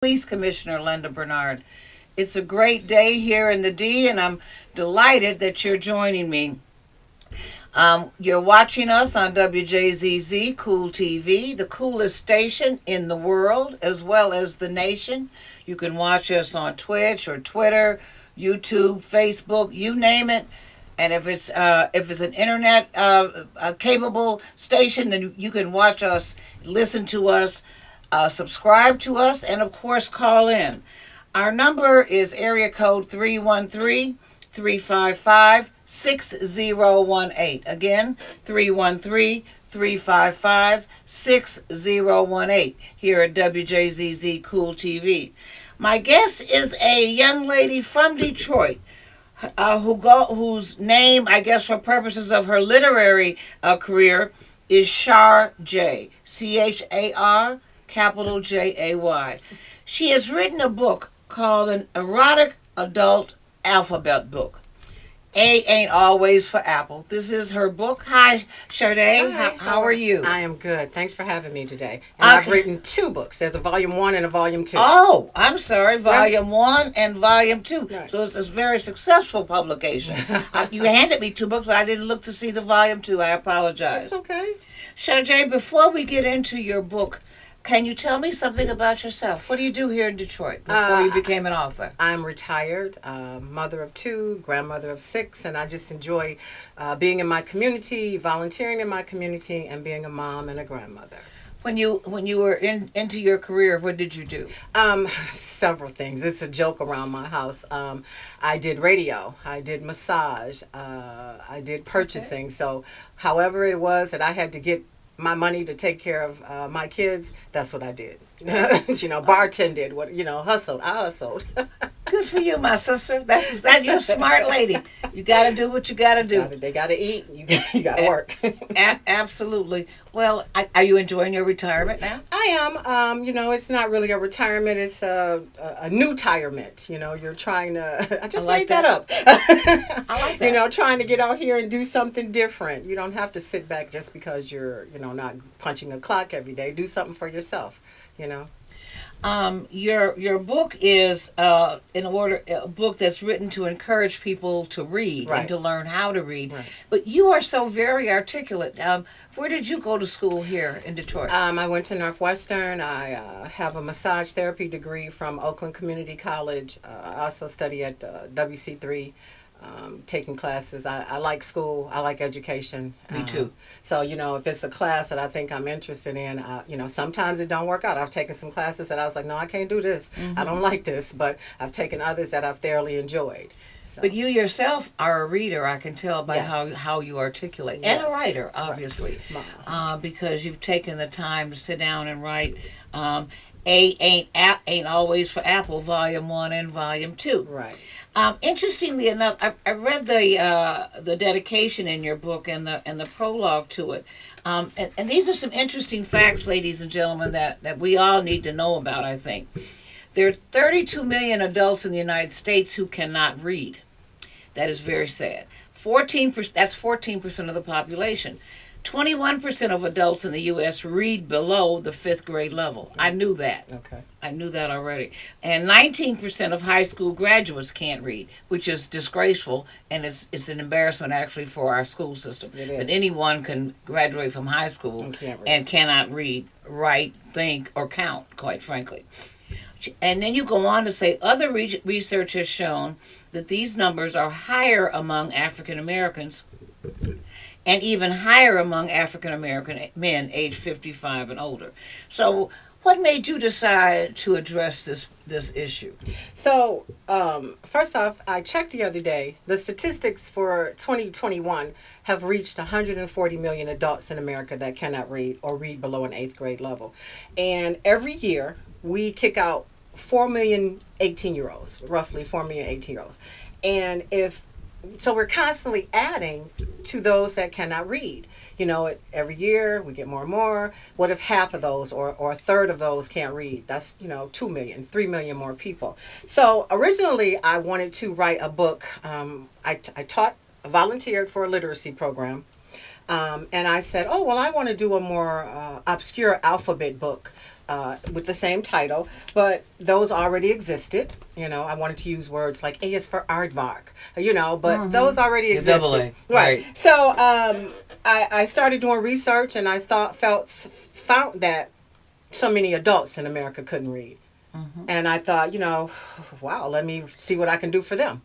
Police Commissioner Linda Bernard. It's a great day here in the D, and I'm delighted that you're joining me. You're watching us on WJZZ Cool TV, the coolest station in the world as well as the nation. You can watch us on Twitch or Twitter, YouTube, Facebook, you name it. And if it's an internet capable station, then you can watch us, listen to us, subscribe to us, and of course call in. Our number is area code 313-355-6018. Again, 313-355-6018 here at WJZZ Cool TV. My guest is a young lady from Detroit whose name, I guess, for purposes of her literary career, is Char J. Char, capital Jay. She has written a book called An Erotic Adult Alphabet Book. A ain't always for Apple. This is her book. Hi, Sade. How are you? I am good. Thanks for having me today. And I've written two books. There's a volume 1 and a volume 2. Oh, I'm sorry. Volume 1 and volume 2. Right. So it's a very successful publication. You handed me two books, but I didn't look to see the volume 2. I apologize. It's okay. Sade, before we get into your book, can you tell me something about yourself? What do you do here in Detroit before you became an author? I'm retired, mother of 2, grandmother of 6, and I just enjoy being in my community, volunteering in my community, and being a mom and a grandmother. When you were into your career, what did you do? Several things. It's a joke around my house. I did radio. I did massage. I did purchasing. Okay. So however it was that I had to get my money to take care of my kids, that's what I did. Bartended, hustled. I hustled. Good for you, my sister. You're a smart lady. You got to do what you got to do. They got to eat. You got to work. Absolutely. Well, are you enjoying your retirement now? I am. It's not really a retirement. It's a new tirement. You're trying to. I just made that up. I like that. Trying to get out here and do something different. You don't have to sit back just because you're, not punching a clock every day. Do something for yourself. Your book is a book that's written to encourage people to read and to learn how to read. Right. But you are so very articulate. Where did you go to school here in Detroit? I went to Northwestern. I have a massage therapy degree from Oakland Community College. I also study at WC3. Taking classes. I like school. I like education. Me too. So, if it's a class that I think I'm interested in, sometimes it don't work out. I've taken some classes that I was like, no, I can't do this. Mm-hmm. I don't like this. But I've taken others that I've thoroughly enjoyed. So. But you yourself are a reader, I can tell by how you articulate. Yes. And a writer, obviously. Right. Because you've taken the time to sit down and write A ain't always for Apple, Volume 1 and Volume 2. Right. Interestingly enough, I read the dedication in your book and the prologue to it, and these are some interesting facts, ladies and gentlemen, that we all need to know about. I think there are 32 million adults in the United States who cannot read. That is very sad. 14%. That's 14% of the population. 21% of adults in the U.S. read below the 5th grade level. I knew that. Okay. I knew that already. And 19% of high school graduates can't read, which is disgraceful, and it's an embarrassment actually for our school system. It is. That anyone can graduate from high school and cannot read, write, think, or count, quite frankly. And then you go on to say other research has shown that these numbers are higher among African Americans and even higher among African American men aged 55 and older. So what made you decide to address this issue? So, first off, I checked the other day. The statistics for 2021 have reached 140 million adults in America that cannot read or read below an 8th grade level. And every year, we kick out 4 million 18-year-olds, roughly 4 million 18-year-olds. And so we're constantly adding to those that cannot read. Every year we get more and more. What if half of those or a third of those can't read? That's, 2 million, 3 million more people. So originally I wanted to write a book. I volunteered for a literacy program. And I said, I want to do a more obscure alphabet book with the same title, but those already existed. I wanted to use words like A is for aardvark, but those already The double existed. A, Right. right. So I started doing research, and I found that so many adults in America couldn't read. And I thought, wow, let me see what I can do for them.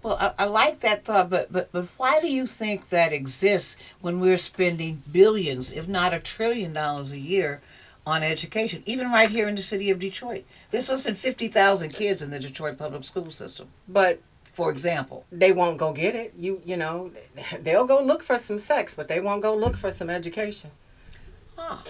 Well, I like that thought, but why do you think that exists when we're spending billions, if not $1 trillion a year, on education? Even right here in the city of Detroit, there's less than 50,000 kids in the Detroit public school system. But for example, they won't go get it. They'll go look for some sex, but they won't go look for some education. oh,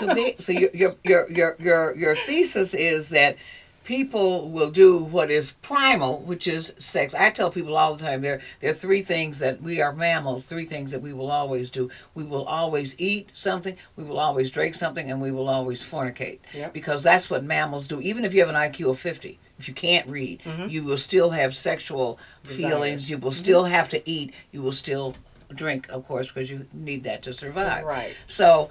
okay. So your thesis is that people will do what is primal, which is sex. I tell people all the time there are three things that we are mammals, three things that we will always do. We will always eat something, we will always drink something, and we will always fornicate. Yep. Because that's what mammals do. Even if you have an IQ of 50, if you can't read, you will still have sexual feelings, you will still have to eat, you will still drink, of course, because you need that to survive. Right. So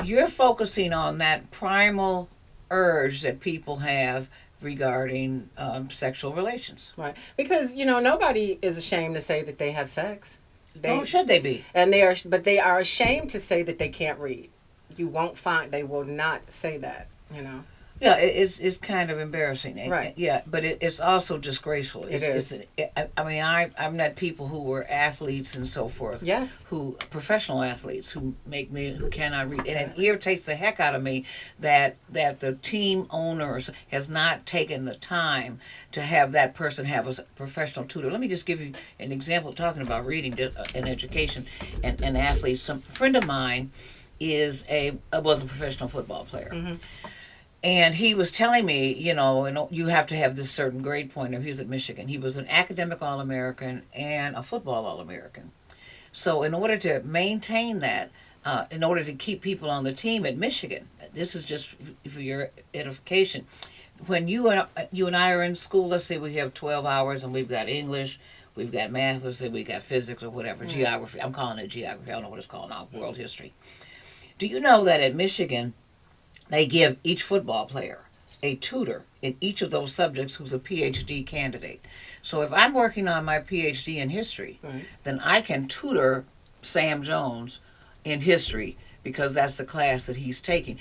you're focusing on that primal urge that people have regarding sexual relations. Right. Because, nobody is ashamed to say that they have sex. Nor should they be. And but they are ashamed to say that they can't read. They will not say that, Yeah, it's kind of embarrassing. Right. Yeah, but it's also disgraceful. It is. I've met people who were athletes and so forth. Yes. Professional athletes who cannot read, and it irritates the heck out of me that the team owners has not taken the time to have that person have a professional tutor. Let me just give you an example talking about reading and education and athletes. Some friend of mine was a professional football player. Mm-hmm. And he was telling me, you have to have this certain grade point. He was at Michigan. He was an academic All-American and a football All-American. So in order to maintain that, in order to keep people on the team at Michigan, this is just for your edification. When you and I are in school, let's say we have 12 hours and we've got English, we've got math, let's say we got physics or whatever, geography. I'm calling it geography. I don't know what it's called now, world history. Do you know that at Michigan, they give each football player a tutor in each of those subjects who's a PhD candidate. So if I'm working on my PhD in history, then I can tutor Sam Jones in history because that's the class that he's taking.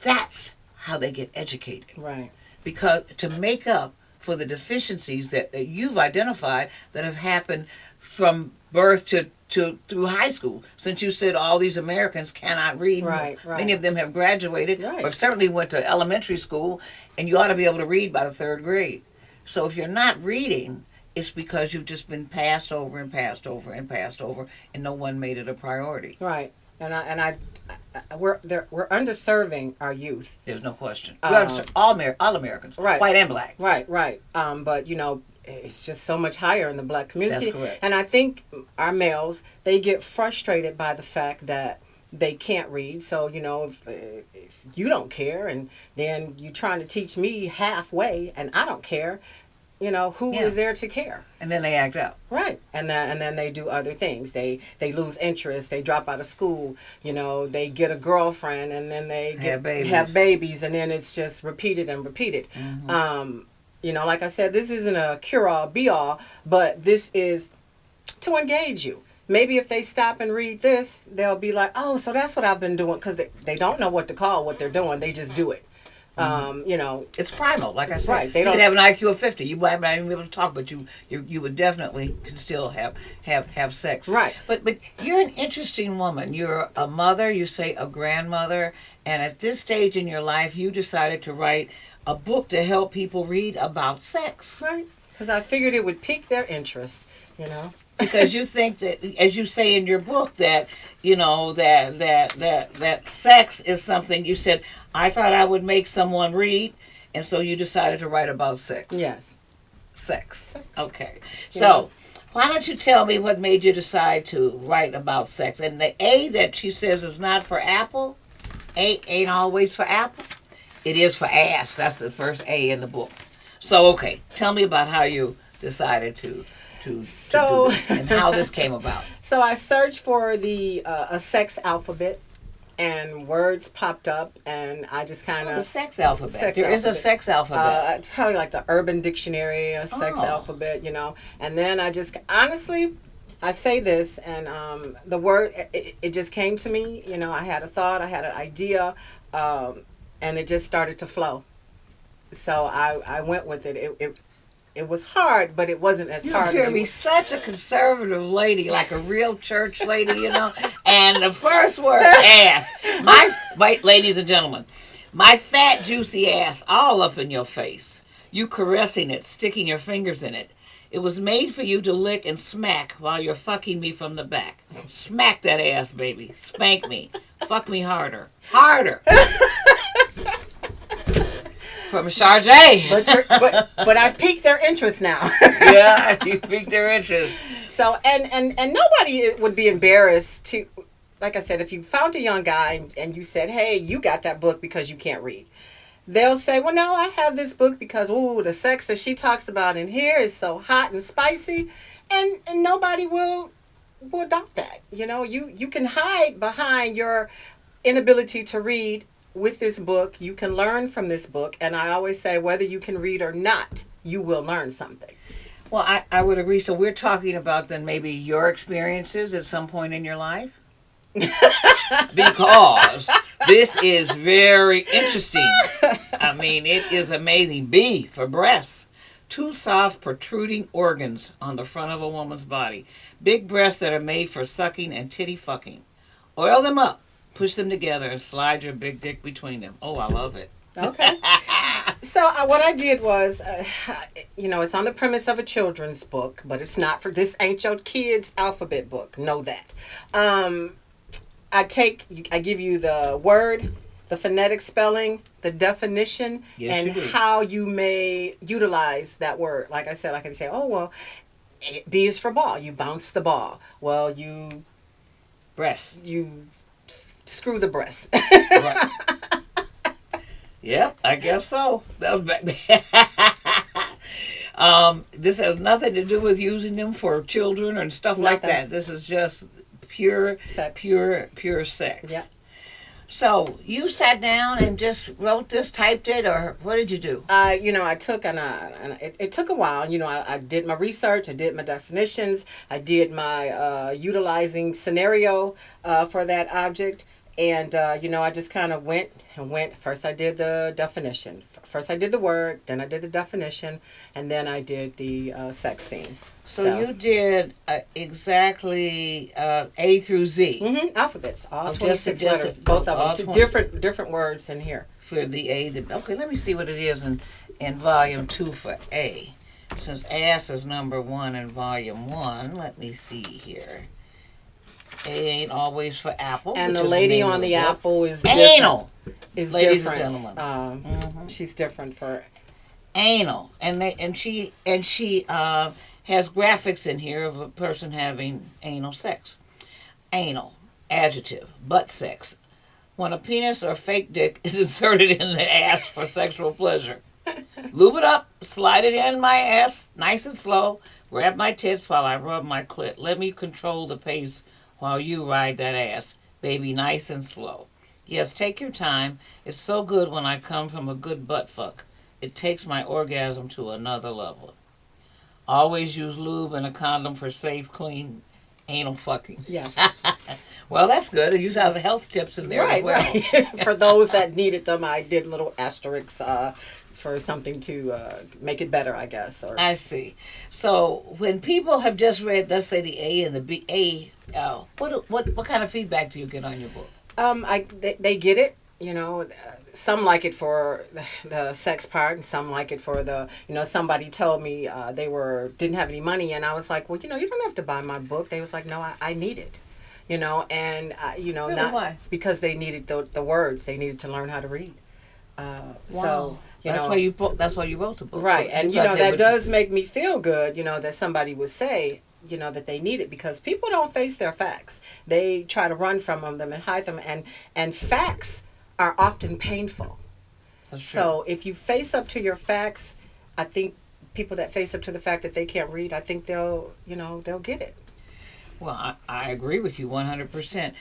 That's how they get educated. Right. Because to make up for the deficiencies that you've identified that have happened from birth to through high school, since you said all these Americans cannot read. Right. Many of them have graduated or certainly went to elementary school, and you ought to be able to read by the third grade. So if you're not reading, it's because you've just been passed over and passed over and passed over, and no one made it a priority. Right. We're underserving our youth. There's no question. All Americans, right, white and black. Right. But it's just so much higher in the black community. That's correct. And I think our males, they get frustrated by the fact that they can't read. So, if you don't care and then you're trying to teach me halfway and I don't care, who is there to care? And then they act out. Right. And then they do other things. They lose interest. They drop out of school. They get a girlfriend and then they have babies. And then it's just repeated and repeated. Mm-hmm. Like I said, this isn't a cure-all, be-all, but this is to engage you. Maybe if they stop and read this, they'll be like, oh, so that's what I've been doing, because they don't know what to call what they're doing. They just do it. It's primal, like I said. Right. You could have an IQ of 50. You might not even be able to talk, but you would definitely can still have sex. Right. But you're an interesting woman. You're a mother, you say a grandmother, and at this stage in your life, you decided to write a book to help people read about sex. Right. Because I figured it would pique their interest, Because you think that, as you say in your book, that that sex is something. You said, I thought I would make someone read, and so you decided to write about sex. Yes. Sex. Okay. So, why don't you tell me what made you decide to write about sex? And the A that she says is not for apple. A ain't always for apple. It is for ass. That's the first A in the book. So, okay, tell me about how you decided to do this and how this came about. So I searched for a sex alphabet, and words popped up, and I just kind of The sex alphabet. There is a sex alphabet. probably like the Urban Dictionary, a sex alphabet, And then I just honestly, I say this, and the word it just came to me. I had a thought, I had an idea, and it just started to flow. So I went with it. It was hard, but it wasn't as hard. You be such a conservative lady, like a real church lady, And the first word, ass. Wait, ladies and gentlemen, my fat, juicy ass all up in your face. You caressing it, sticking your fingers in it. It was made for you to lick and smack while you're fucking me from the back. Smack that ass, baby. Spank me. Fuck me harder. Harder. From Chargé. But I've piqued their interest now. Yeah, you piqued their interest. So and nobody would be embarrassed to, like I said, if you found a young guy and you said, hey, you got that book because you can't read. They'll say, well, no, I have this book because, the sex that she talks about in here is so hot and spicy, and nobody will adopt that. You can hide behind your inability to read. With this book, you can learn from this book, and I always say, whether you can read or not, you will learn something. Well, I would agree. So we're talking about then maybe your experiences at some point in your life? Because this is very interesting. I mean, it is amazing. B for breasts. 2 soft protruding organs on the front of a woman's body. Big breasts that are made for sucking and titty fucking. Oil them up. Push them together and slide your big dick between them. Oh, I love it. Okay. So what I did was, it's on the premise of a children's book, but it's not this ain't your kids' alphabet book. Know that. I give you the word, the phonetic spelling, the definition, yes, and how you may utilize that word. Like I said, I can say, B is for ball. You bounce the ball. Well, you breast. You screw the breast. Right. Yep, I guess so. That was back then. This has nothing to do with using them for children and stuff like that. This is just pure sex. Pure sex. Yep. So you sat down and just wrote this, typed it, or what did you do? I took it took a while. I did my research. I did my definitions. I did my utilizing scenario for that object. And, I just kind of went. First I did the definition. First I did the word, then I did the definition, and then I did the sex scene. So you did exactly A through Z. Mm-hmm. Alphabets, all 26 letters, both of them. Different words in here. For the A. Okay, let me see what it is in volume 2 for A. Since ass is number 1 in volume 1, let me see here. A ain't always for apple. And the lady on the apple is anal. Is ladies different. And gentlemen. She's different for anal, and she has graphics in here of a person having anal sex. Anal, adjective, butt sex. When a penis or fake dick is inserted in the ass for sexual pleasure. Lube it up, slide it in my ass, nice and slow. Grab my tits while I rub my clit. Let me control the pace while you ride that ass. Baby, nice and slow. Yes, take your time. It's so good when I come from a good butt fuck. It takes my orgasm to another level. Always use lube and a condom for safe, clean anal fucking. Yes. Well, that's good. And you have health tips in there as well. Right. For those that needed them, I did little asterisks for something to make it better, I guess. Or I see. So when people have just read, let's say the A and the B, what kind of feedback do you get on your book? They get it. Some like it for the sex part, and some like it for the, somebody told me they didn't have any money, and I was like, well, you don't have to buy my book. They was like, no, I need it, and really, not why? Because they needed the words. They needed to learn how to read. Wow. So that's why you wrote the book, right? So and that does make me feel good. That somebody would say, that they need it, because people don't face their facts. They try to run from them and hide them, and facts are often painful. That's true. So if you face up to your facts, I think people that face up to the fact that they can't read, I think they'll get it. Well, I agree with you 100%.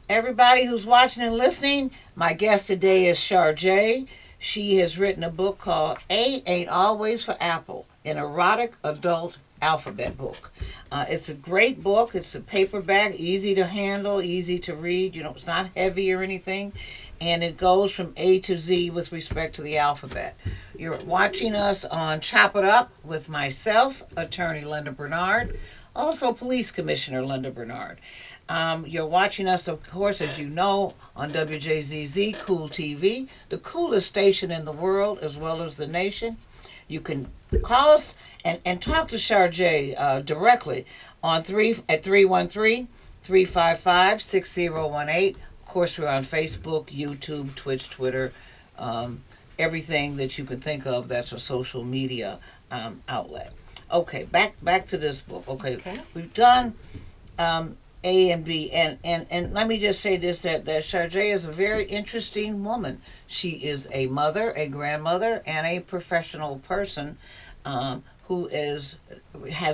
Everybody who's watching and listening, my guest today is Charjay. She has written a book called A Ain't Always for Apple, an erotic adult alphabet book. It's a great book. It's a paperback, easy to handle, easy to read. You know, it's not heavy or anything. And it goes from A to Z with respect to the alphabet. You're watching us on Chop It Up with myself, Attorney Linda Bernard, also Police Commissioner Linda Bernard. You're watching us, of course, as you know, on WJZZ Cool TV, the coolest station in the world as well as the nation. You can call us and talk to Charjay directly on 313-355-6018. Of course, we're on Facebook, YouTube, Twitch, Twitter, everything that you can think of that's a social media outlet. Okay, back to this book. Okay. We've done A and B, and let me just say this, that Charjay is a very interesting woman. She is a mother, a grandmother, and a professional person who has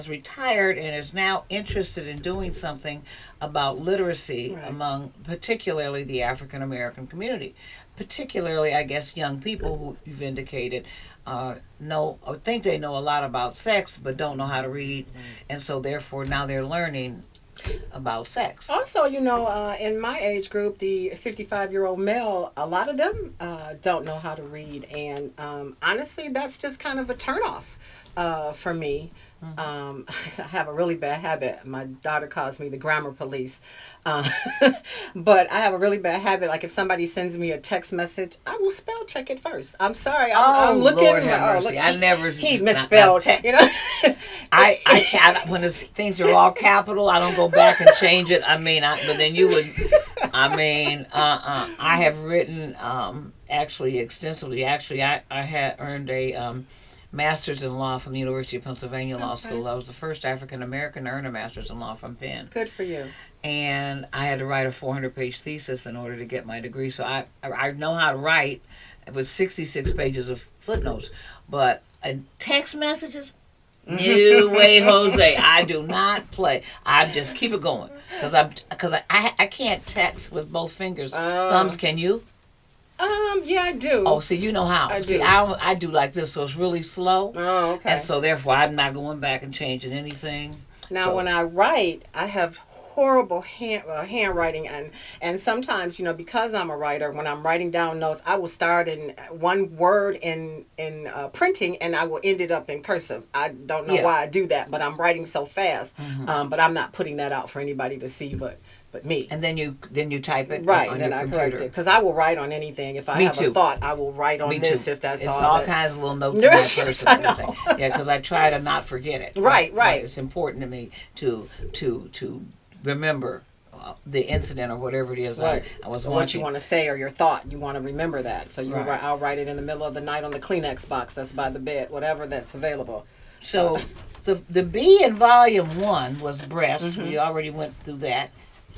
retired and is now interested in doing something about literacy among particularly the African American community. Particularly, I guess, young people who you've indicated know or think they know a lot about sex but don't know how to read, and so therefore now they're learning about sex. Also, you know, in my age group, the 55-year-old male, a lot of them don't know how to read. And honestly, that's just kind of a turnoff for me. I have a really bad habit. My daughter calls me the grammar police. But I have a really bad habit. Like if somebody sends me a text message, I will spell check it first. I'm sorry. I'm looking. Lord have mercy. He misspelled. You know. I can't, when things are all capital, I don't go back and change it. But then you would. I have written actually extensively. Actually, I had earned a master's in law from the University of Pennsylvania Law School. I was the first African American to earn a master's in law from Penn. Good for you. And I had to write a 400-page thesis in order to get my degree. So I know how to write with 66 pages of footnotes. But text messages, no way, Jose. I do not play. I just keep it going because I can't text with both fingers. Thumbs, can you? Yeah, I do. Oh, see, you know how. I do like this, so it's really slow. Oh, okay. And so, therefore, I'm not going back and changing anything. Now, when I write, I have horrible handwriting, and sometimes, you know, because I'm a writer, when I'm writing down notes, I will start in one word in printing, and I will end it up in cursive. I don't know why I do that, but I'm writing so fast. But I'm not putting that out for anybody to see, but me. And then you type it right, on then your I computer. correct it because I will write on anything. If I have a thought, I will write on this. If that's it's all kinds of little notes in my purse and everything. Yeah, because I try to not forget it. Right. It's important to me to remember the incident or whatever it is I was watching. What you want to say or your thought, you want to remember that. So I'll write it in the middle of the night on the Kleenex box that's by the bed, whatever that's available. So the B in volume 1 was breasts. We already went through that.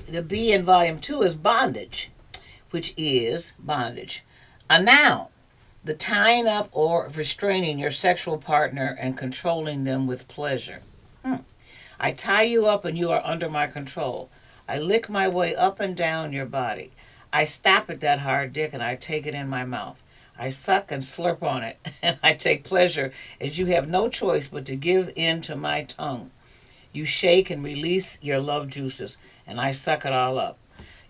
The B in volume 2 is bondage, which is bondage. A noun, the tying up or restraining your sexual partner and controlling them with pleasure. I tie you up and you are under my control. I lick my way up and down your body. I stop at that hard dick and I take it in my mouth. I suck and slurp on it, and I take pleasure as you have no choice but to give in to my tongue. You shake and release your love juices, and I suck it all up.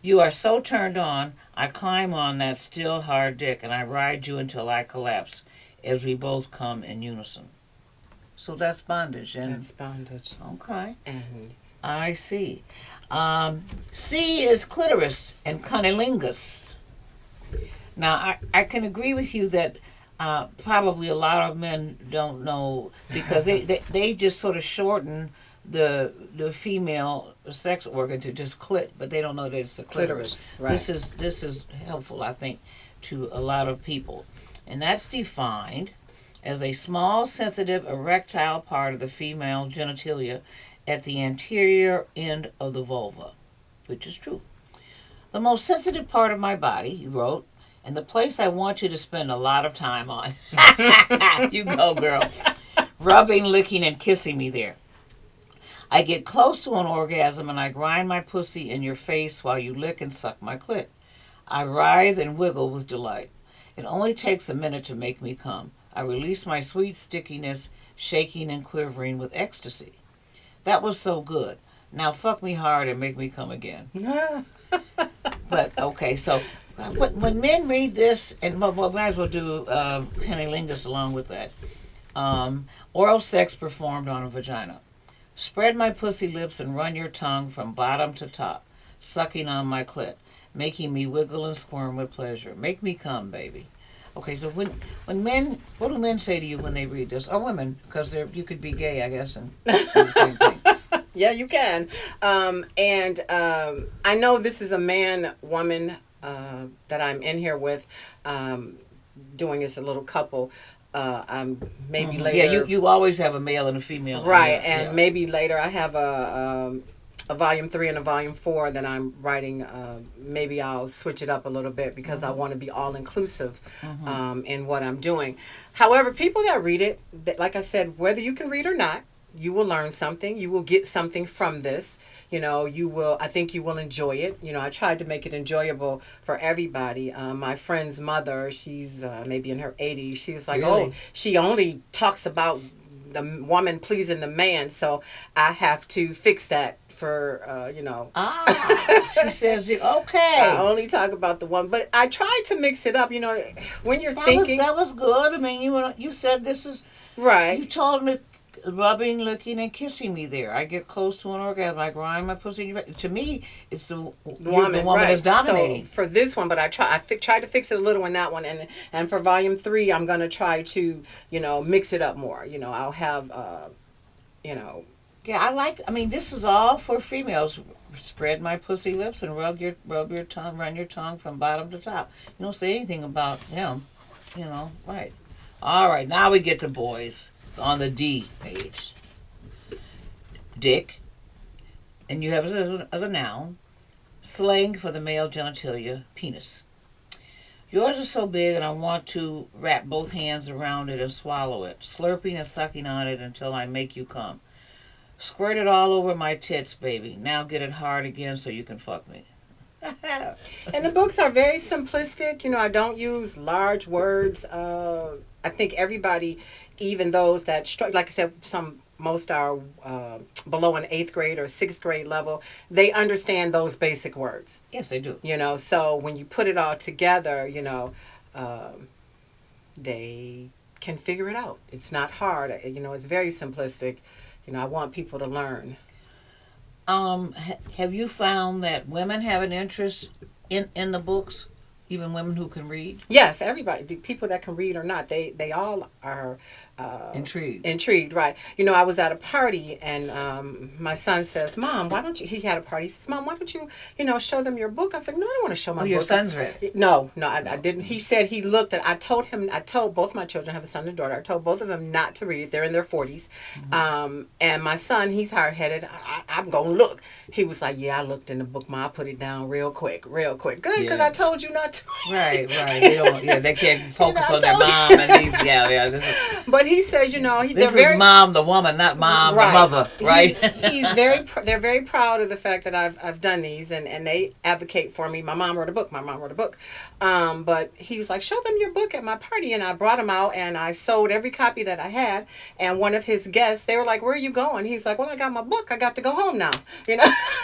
You are so turned on, I climb on that still hard dick, and I ride you until I collapse, as we both come in unison. So that's bondage. That's bondage. Okay. And I see. C is clitoris and cunnilingus. Now, I can agree with you that probably a lot of men don't know because they just sort of shorten the female sex organ to just clit, but they don't know that it's a clitoris. Right. This is helpful, I think, to a lot of people. And that's defined as a small, sensitive, erectile part of the female genitalia at the anterior end of the vulva, which is true. The most sensitive part of my body, you wrote, and the place I want you to spend a lot of time on. You go, girl. Rubbing, licking, and kissing me there. I get close to an orgasm and I grind my pussy in your face while you lick and suck my clit. I writhe and wiggle with delight. It only takes a minute to make me come. I release my sweet stickiness, shaking and quivering with ecstasy. That was so good. Now fuck me hard and make me come again. But, okay, so when men read this, and we might as well do cunnilingus along with that. Oral sex performed on a vagina. Spread my pussy lips and run your tongue from bottom to top, sucking on my clit, making me wiggle and squirm with pleasure. Make me come, baby. Okay, so when men, what do men say to you when they read this? Or women, because you could be gay, I guess, and do the same thing. Yeah, you can. I know this is a man-woman that I'm in here with, doing this a little couple. Maybe later. Yeah, you always have a male and a female. Right, and maybe later I have a volume 3 and a volume 4 that I'm writing. Maybe I'll switch it up a little bit because I want to be all inclusive in what I'm doing. However, people that read it, like I said, whether you can read or not, you will learn something. You will get something from this. I think you will enjoy it. I tried to make it enjoyable for everybody. My friend's mother, she's maybe in her 80s. She's like, really? Oh, she only talks about the woman pleasing the man. So I have to fix that for, she says, okay. I only talk about the one. But I tried to mix it up. When you're thinking. That was good. I mean, you said this is. Right. You told me. Rubbing, licking, and kissing me there. I get close to an orgasm. I grind my pussy. To me, it's the woman right. that's dominating. So for this one, but I tried to fix it a little in that one, and for volume 3, I'm gonna try to mix it up more. I'll have Yeah, I mean, this is all for females. Spread my pussy lips and run your tongue from bottom to top. You don't say anything about him. Right. All right, now we get to boys. On the D page. Dick, and you have it as a noun, slang for the male genitalia, penis. Yours is so big and I want to wrap both hands around it and swallow it, slurping and sucking on it until I make you come. Squirt it all over my tits, baby. Now get it hard again so you can fuck me. And the books are very simplistic. I don't use large words. I think everybody, even those that, like I said, most are below an 8th grade or 6th grade level, they understand those basic words. Yes, they do. So when you put it all together, they can figure it out. It's not hard. It's very simplistic. I want people to learn. Have you found that women have an interest in the books? Even women who can read? Yes, everybody. The people that can read or not, they all are intrigued, right. I was at a party and my son says, Mom, why don't you, he had a party, he says, Mom, why don't you, show them your book? I said, no, I don't want to show my book. Your son's read? No, I didn't. He said he looked at, I told both my children, I have a son and a daughter, I told both of them not to read it. They're in their 40s. And my son, he's hard-headed. I'm going to look. He was like, yeah, I looked in the book, Ma, I put it down real quick. Good, because I told you not to. Right. They can't focus on their mom and these, But he says, this is mom, the woman, not mom, the mother, right? They're very proud of the fact that I've done these, and they advocate for me. My mom wrote a book. But he was like, show them your book at my party, and I brought them out, and I sold every copy that I had. And one of his guests, they were like, where are you going? He's like, well, I got my book. I got to go home now.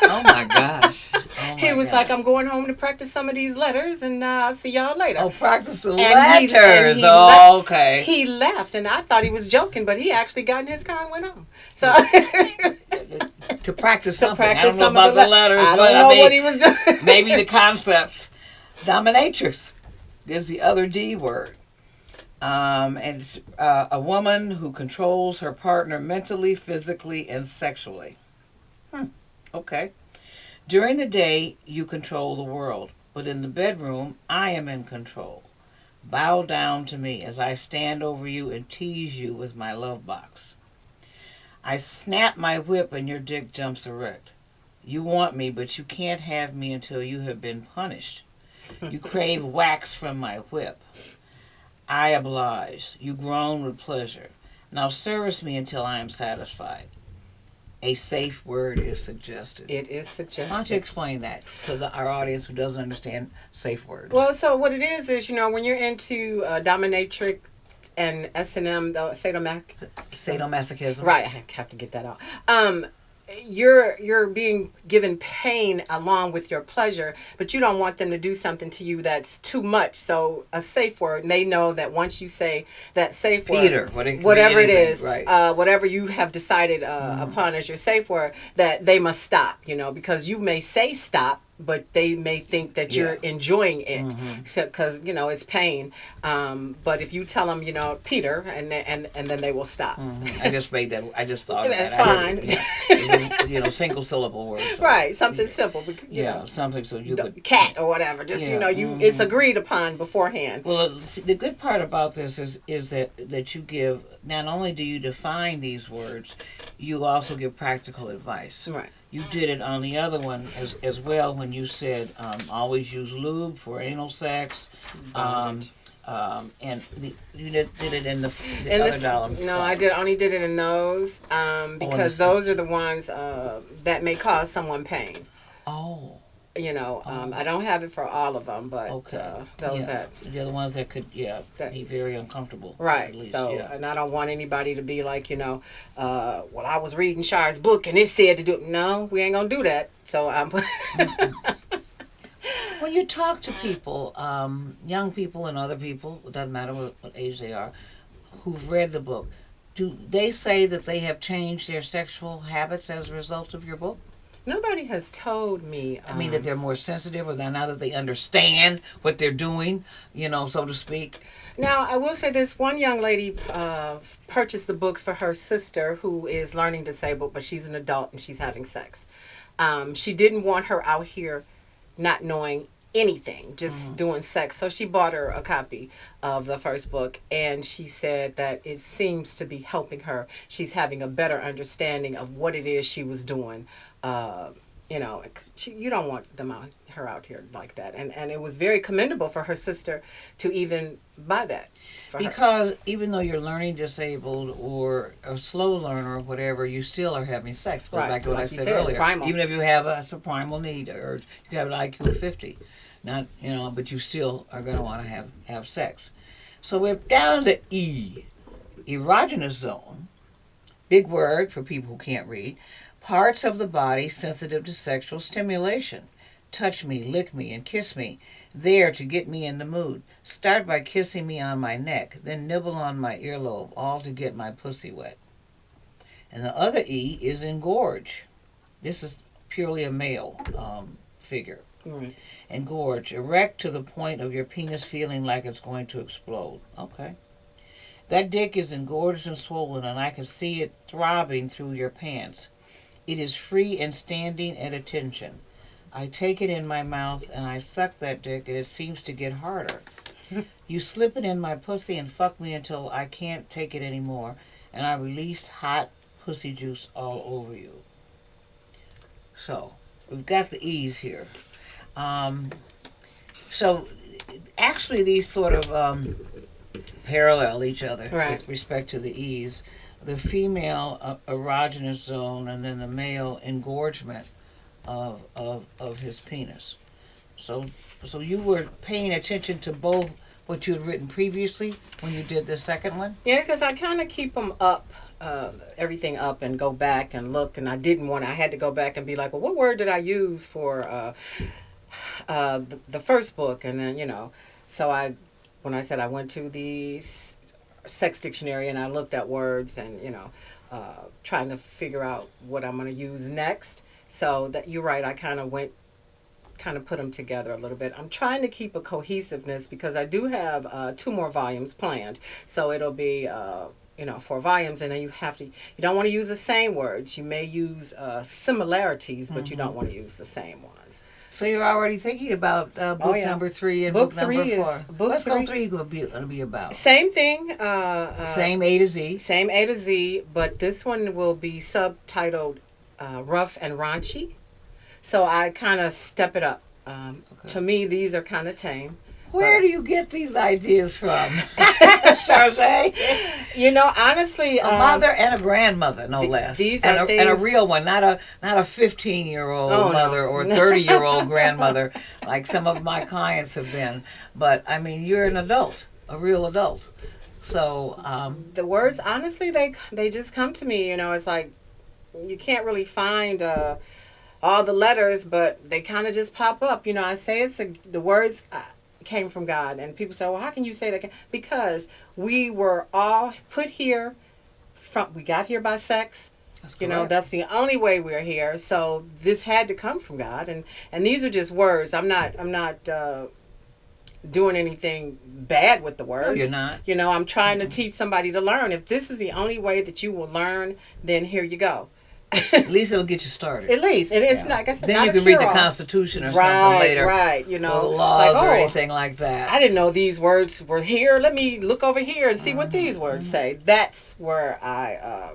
Oh my gosh. He was like, I'm going home to practice some of these letters, and I'll see y'all later. Oh, practice the letters. Okay. He left, and I thought he was joking, but he actually got in his car and went home. So to practice something. I don't know some about the letters. I don't know what he was doing. Maybe the concepts. Dominatrix is the other D word. And it's a woman who controls her partner mentally, physically, and sexually. Okay. During the day, you control the world, but in the bedroom, I am in control. Bow down to me as I stand over you and tease you with my love box. I snap my whip and your dick jumps erect. You want me, but you can't have me until you have been punished. You crave wax from my whip. I oblige. You groan with pleasure. Now service me until I am satisfied. a safe word is suggested. It is Why don't you suggested. explain that to our audience who doesn't understand safe words? Well, so what it is when you're into dominatrix and S&M, the Sadomasochism. right? I have to get that out. You're being given pain along with your pleasure, but you don't want them to do something to you that's too much. So a safe word, and they know that once you say that safe Peter, word, whatever it is, right. whatever you have decided upon as your safe word, that they must stop. Because you may say stop, but they may think that you're enjoying it, because it's pain. But if you tell them, Peter, and then they will stop. I just made that. I just thought of That's that. fine. Single syllable words. So. Right, something simple. Something so you could cat or whatever. Just it's agreed upon beforehand. Well, see, the good part about this is that you give. Not only do you define these words, you also give practical advice. Right. You did it on the other one as well when you said always use lube for anal sex. And you did it in the other dollar. No, I only did it in those because those are the ones that may cause someone pain. Oh. I don't have it for all of them, but those that the other ones that could be very uncomfortable. Right. At least, and I don't want anybody to be like, well, I was reading Shire's book and it said to do it. No, we ain't gonna do that. So I'm. When you talk to people, young people and other people, it doesn't matter what age they are, who've read the book, do they say that they have changed their sexual habits as a result of your book? Nobody has told me. I mean, that they're more sensitive, or that now that they understand what they're doing, so to speak. Now, I will say this. One young lady purchased the books for her sister who is learning disabled, but she's an adult and she's having sex. She didn't want her out here not knowing anything, just doing sex. So she bought her a copy of the first book, and she said that it seems to be helping her. She's having a better understanding of what it is she was doing. You don't want her out here like that. And it was very commendable for her sister to even buy that for because her. Even though you're learning disabled or a slow learner or whatever, you still are having sex. Goes back to what I said earlier. Primal. Even if you have a primal need, or you have an IQ of 50, not but you still are going to want to have sex. So we're down to E, erogenous zone. Big word for people who can't read. Parts of the body sensitive to sexual stimulation. Touch me, lick me, and kiss me. There to get me in the mood. Start by kissing me on my neck, then nibble on my earlobe, all to get my pussy wet. And the other E is engorge. This is purely a male figure. Mm-hmm. Engorge. Erect to the point of your penis feeling like it's going to explode. Okay. That dick is engorged and swollen, and I can see it throbbing through your pants. It is free and standing at attention. I take it in my mouth and I suck that dick, and it seems to get harder. You slip it in my pussy and fuck me until I can't take it anymore, and I release hot pussy juice all over you. So, we've got the E's here. So, actually these sort of parallel each other with respect to the E's. The female erogenous zone, and then the male engorgement of his penis. So you were paying attention to both what you had written previously when you did the second one? Yeah, because I kind of keep them up, everything up, and go back and look. And I had to go back and be like, well, what word did I use for the first book? And then, so when I said I went to the sex dictionary and I looked at words and trying to figure out what I'm going to use next. So that you're right, I kind of put them together a little bit. I'm trying to keep a cohesiveness because I do have 2 more volumes planned. So it'll be 4 volumes, and then you don't want to use the same words. You may use similarities, but you don't want to use the same ones. So you're already thinking about book number 3 and book number 4. What's book 3 going to be about? Same thing. Same A to Z. Same A to Z, but this one will be subtitled Rough and Raunchy. So I kind of step it up. To me, these are kind of tame. Where do you get these ideas from, Charge? You know, honestly, A mother and a grandmother, no less, these and are a things, real one, not a 15-year-old Oh, no. mother or 30-year-old grandmother, like some of my clients have been. But I mean, you're an adult, a real adult. So the words, honestly, they just come to me. You know, it's like you can't really find all the letters, but they kind of just pop up. You know, I say the words came from God, and people say, "Well, how can you say that?" Because we were all put here we got here by sex. You know, that's the only way we're here. So this had to come from God, and these are just words. I'm not doing anything bad with the words. No, you're not. You know, I'm trying to teach somebody to learn. If this is the only way that you will learn, then here you go. At least it'll get you started. At least. And it's not, like I said, then not you a can read the cure-all. Constitution or something later. Right, you know. Or the laws like, or anything like that. I didn't know these words were here. Let me look over here and see what these words say. That's where I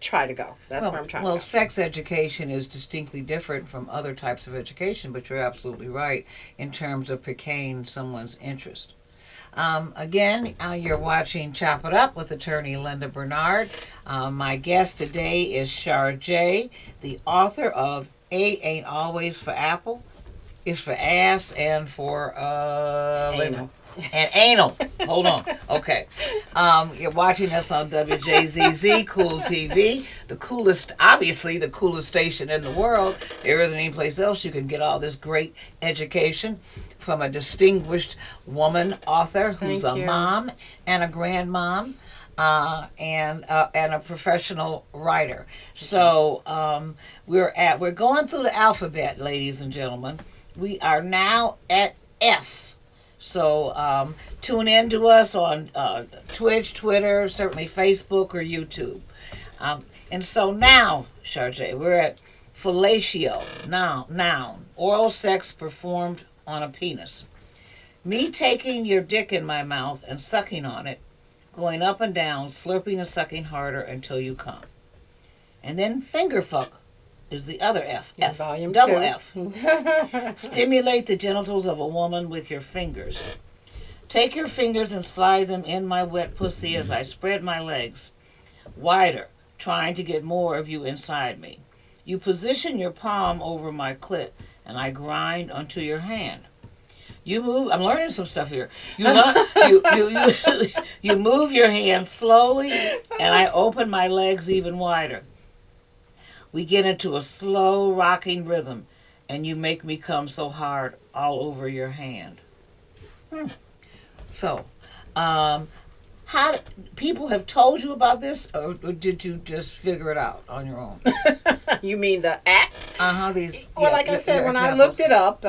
try to go. That's where I'm trying to go. Well, sex education is distinctly different from other types of education, but you're absolutely right in terms of piquing someone's interest. Again, you're watching Chop It Up with attorney Linda Bernard. My guest today is Char J, the author of A Ain't Always for Apple. It's for ass and for Anal. And anal. Hold on. Okay. You're watching us on WJZZ Cool TV, obviously the coolest station in the world. There isn't any place else you can get all this great education from a distinguished woman author who's a mom and a grandmom and a professional writer. So we're going through the alphabet, ladies and gentlemen. We are now at F. So tune in to us on Twitch, Twitter, certainly Facebook or YouTube. And so now, Charge, we're at fellatio, noun, oral sex performed on a penis. Me taking your dick in my mouth and sucking on it, going up and down, slurping and sucking harder until you come. And then finger fuck is the other F. F. Volume Double 2. F. Stimulate the genitals of a woman with your fingers. Take your fingers and slide them in my wet pussy as I spread my legs wider, trying to get more of you inside me. You position your palm over my clit, and I grind onto your hand. You move. I'm learning some stuff here. You move your hand slowly, and I open my legs even wider. We get into a slow rocking rhythm, and you make me come so hard all over your hand. So, how people have told you about this, or did you just figure it out on your own? You mean the act? These. Well, like I said, when I looked it up,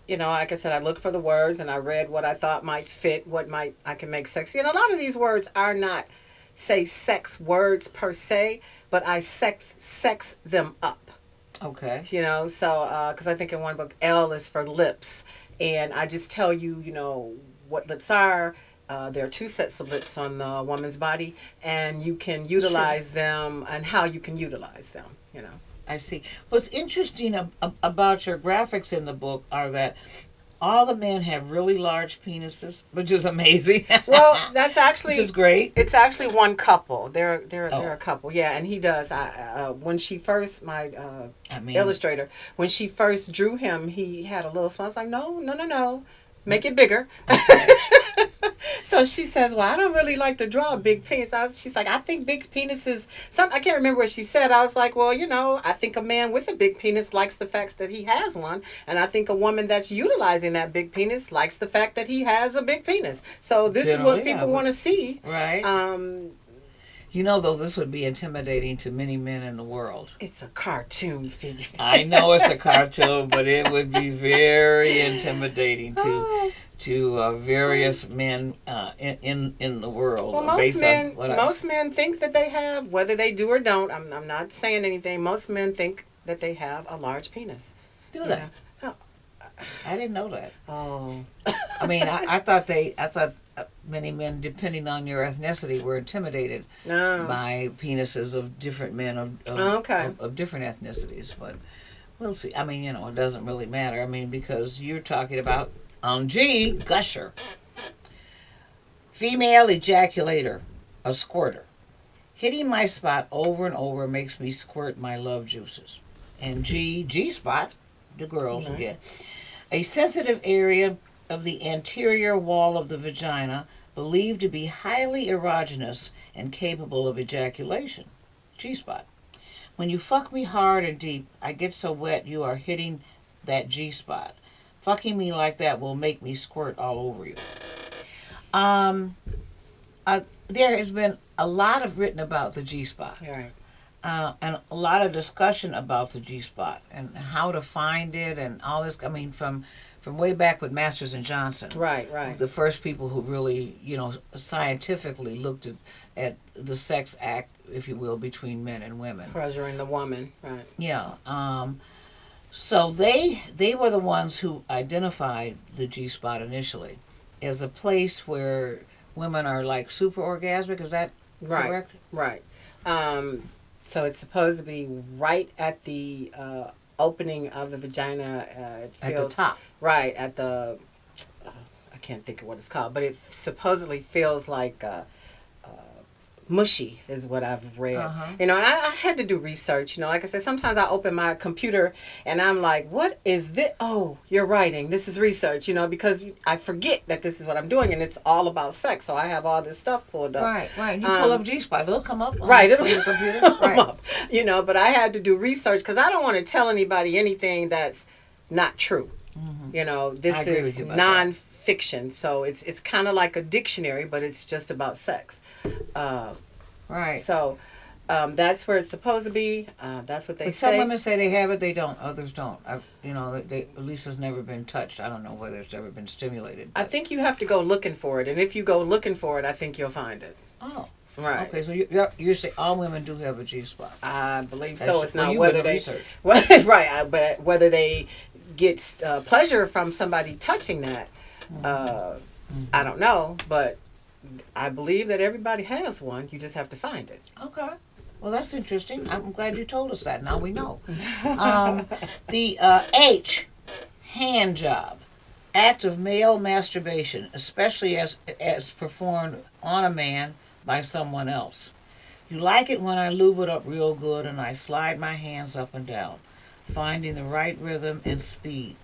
you know, like I said, I looked for the words and I read what I thought might fit, I can make sexy. And a lot of these words are not, say, sex words per se, but I sex them up. Okay. You know, so, because I think in one book, L is for lips. And I just tell you, you know, what lips are. There are 2 sets of lips on the woman's body, and you can utilize them and how you can utilize them, you know. I see. What's interesting about your graphics in the book are that all the men have really large penises, which is amazing. Well, that's actually... Which is great. It's actually one couple. They're a couple. Yeah, and he does. When she first, illustrator, when she first drew him, he had a little smile. I was like, no. Make it bigger. Okay. So she says, well, I don't really like to draw a big penis. She's like, I think big penises... I can't remember what she said. I was like, well, you know, I think a man with a big penis likes the fact that he has one. And I think a woman that's utilizing that big penis likes the fact that he has a big penis. So this is what people want to see. Right. You know, though, this would be intimidating to many men in the world. It's a cartoon figure. I know it's a cartoon, but it would be very intimidating to various men in the world. Well, most men think that they have, whether they do or don't. I'm not saying anything. Most men think that they have a large penis. Do they? Oh. I didn't know that. Oh. I mean, I thought many men, depending on your ethnicity, were intimidated by penises of different men of different ethnicities. But We'll see. I mean, it doesn't really matter. I mean, because you're talking about G, gusher. Female ejaculator, a squirter. Hitting my spot over and over makes me squirt my love juices. And G spot, the girls again. A sensitive area of the anterior wall of the vagina believed to be highly erogenous and capable of ejaculation. G spot. When you fuck me hard and deep, I get so wet you are hitting that G spot. Fucking me like that will make me squirt all over you. There has been a lot of written about the G spot. Right. And a lot of discussion about the G spot and how to find it and all this. I mean, from way back with Masters and Johnson. Right. The first people who really, scientifically looked at the sex act, if you will, between men and women. Pleasuring the woman. Right. Yeah. So they were the ones who identified the G spot initially as a place where women are like super orgasmic. Is that correct? Right. So it's supposed to be right at the opening of the vagina. It feels, at the top. Right, at the, I can't think of what it's called, but it supposedly feels like mushy is what I've read. And I had to do research. Like I said, sometimes I open my computer and I'm like, what is this? Oh, you're writing. This is research, because I forget that this is what I'm doing and it's all about sex. So I have all this stuff pulled up. Right. You pull up G-Spot, it'll come up on it'll your computer. come up. But I had to do research because I don't want to tell anybody anything that's not true. This is non-fiction. So it's kind of like a dictionary, but it's just about sex. Right. So that's where it's supposed to be. That's what they say. Some women say they have it, they don't. Others don't. At least it's never been touched. I don't know whether it's ever been stimulated. I think you have to go looking for it, and if you go looking for it, I think you'll find it. Oh. Right. Okay, so you say all women do have a G spot. I believe so. It's not whether they research. Right, but whether they get pleasure from somebody touching that, I don't know, but I believe that everybody has one. You just have to find it. Okay. Well, that's interesting. I'm glad you told us that. Now we know. The H, hand job, act of male masturbation, especially as performed on a man by someone else. You like it when I lube it up real good and I slide my hands up and down, finding the right rhythm and speed.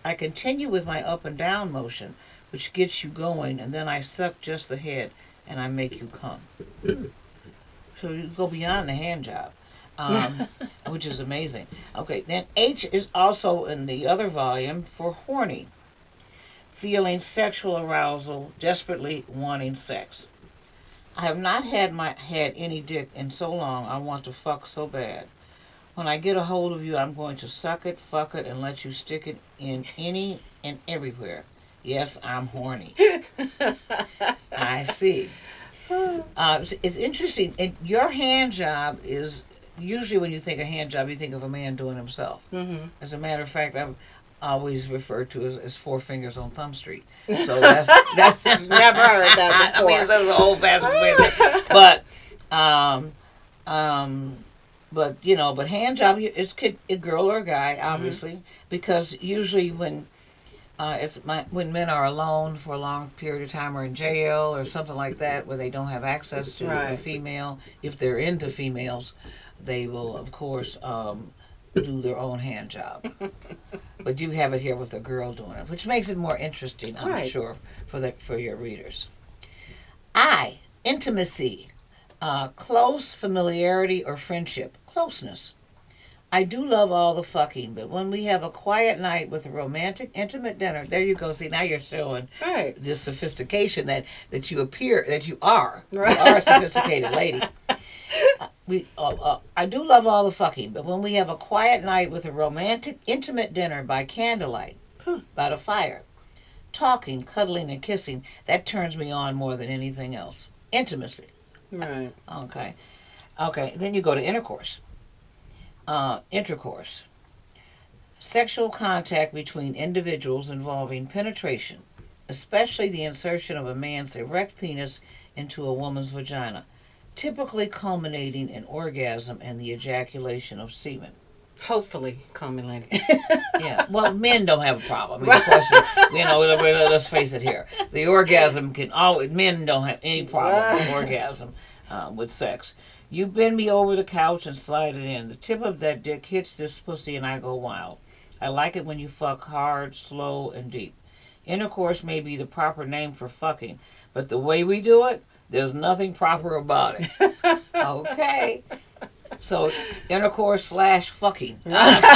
I continue with my up and down motion, which gets you going, and then I suck just the head and I make you come. So you go beyond the hand job, which is amazing. Okay, then H is also in the other volume for horny, feeling sexual arousal, desperately wanting sex. I have not had any dick in so long. I want to fuck so bad. When I get a hold of you, I'm going to suck it, fuck it, and let you stick it in any and everywhere. Yes, I'm horny. I see. It's interesting. Your hand job is usually when you think of hand job, you think of a man doing himself. Mm-hmm. As a matter of fact, I've always referred to as four fingers on Thumb Street. So that's never heard that before. I mean, that's an old-fashioned way. But hand job, it's a girl or a guy, obviously, because usually when when men are alone for a long period of time or in jail or something like that where they don't have access to a female, if they're into females, they will, of course, do their own hand job. But you have it here with a girl doing it, which makes it more interesting, I'm sure, for your readers. Intimacy, close familiarity or friendship, closeness. I do love all the fucking, but when we have a quiet night with a romantic, intimate dinner, there you go. See, now you're showing this sophistication that you are. Right. You are a sophisticated lady. I do love all the fucking, but when we have a quiet night with a romantic, intimate dinner by candlelight, by the fire, talking, cuddling, and kissing, that turns me on more than anything else. Intimacy. Right. Okay. Then you go to intercourse. Intercourse. Sexual contact between individuals involving penetration, especially the insertion of a man's erect penis into a woman's vagina, typically culminating in orgasm and the ejaculation of semen. Hopefully, call me lady. Yeah. Well, men don't have a problem. I mean, of course, let's face it here. The orgasm can always, men don't have any problem with orgasm, with sex. You bend me over the couch and slide it in. The tip of that dick hits this pussy and I go wild. I like it when you fuck hard, slow, and deep. Intercourse may be the proper name for fucking, but the way we do it, there's nothing proper about it. Okay. So, intercourse / fucking. But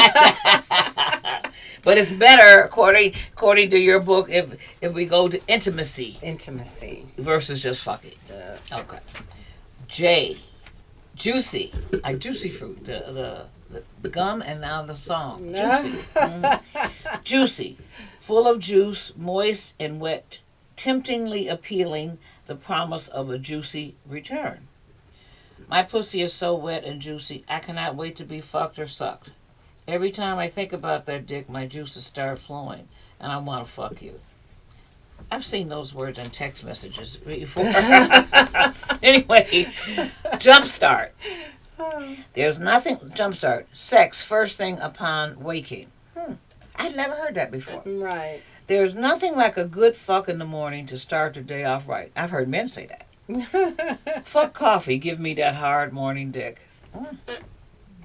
it's better, according to your book, if we go to intimacy. Intimacy. Versus just fucking. Okay. J. Juicy. Like juicy fruit. The gum and now the song. Juicy. Juicy. Full of juice, moist and wet, temptingly appealing, the promise of a juicy return. My pussy is so wet and juicy, I cannot wait to be fucked or sucked. Every time I think about that dick, my juices start flowing, and I want to fuck you. I've seen those words in text messages before. Anyway, jumpstart. There's nothing, jumpstart, sex first thing upon waking. I'd never heard that before. Right. There's nothing like a good fuck in the morning to start the day off right. I've heard men say that. Fuck coffee, give me that hard morning dick.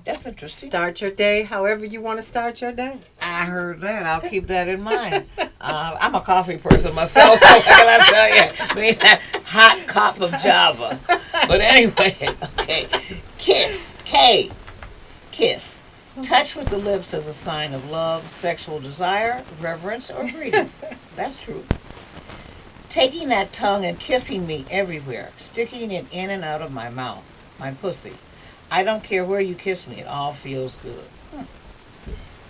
That's interesting. Start your day however you want to start your day. I heard that. I'll keep that in mind. I'm a coffee person myself. What can I tell you? I mean, that hot cup of Java. But anyway, okay. Kiss. K. Kiss. Touch with the lips as a sign of love, sexual desire, reverence, or greeting. That's true. Taking that tongue and kissing me everywhere, sticking it in and out of my mouth, my pussy. I don't care where you kiss me, it all feels good.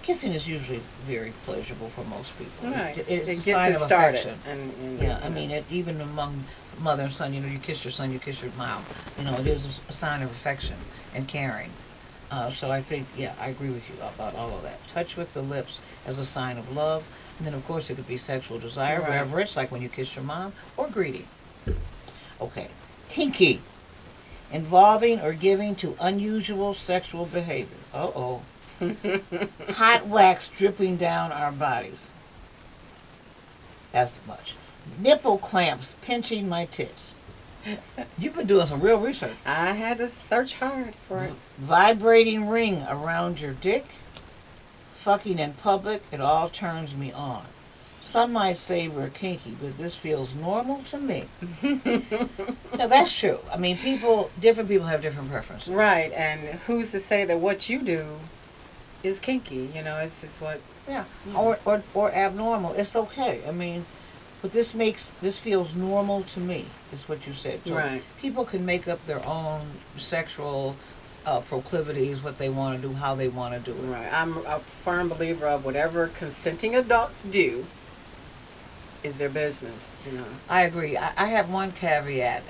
Kissing is usually very pleasurable for most people. Right. It's it a gets sign it of started. affection. Yeah, I mean, even among mother and son, you kiss your son, you kiss your mom. It is a sign of affection and caring. So I think, I agree with you about all of that. Touch with the lips as a sign of love. And then, of course, it could be sexual desire, right. Reverence, like when you kiss your mom, or greeting. Okay. Kinky. Involving or giving to unusual sexual behavior. Uh-oh. Hot wax dripping down our bodies. As much. Nipple clamps pinching my tits. You've been doing some real research. I had to search hard for it. Vibrating ring around your dick. Fucking in public, it all turns me on. Some might say we're kinky, but this feels normal to me. Now, that's true. I mean, different people have different preferences. Right, and who's to say that what you do is kinky? It's just what... Yeah, or abnormal. It's okay. I mean, but this feels normal to me, is what you said. So right. People can make up their own sexual proclivities, what they want to do, how they want to do it. Right. I'm a firm believer of whatever consenting adults do is their business. I agree. I have one caveat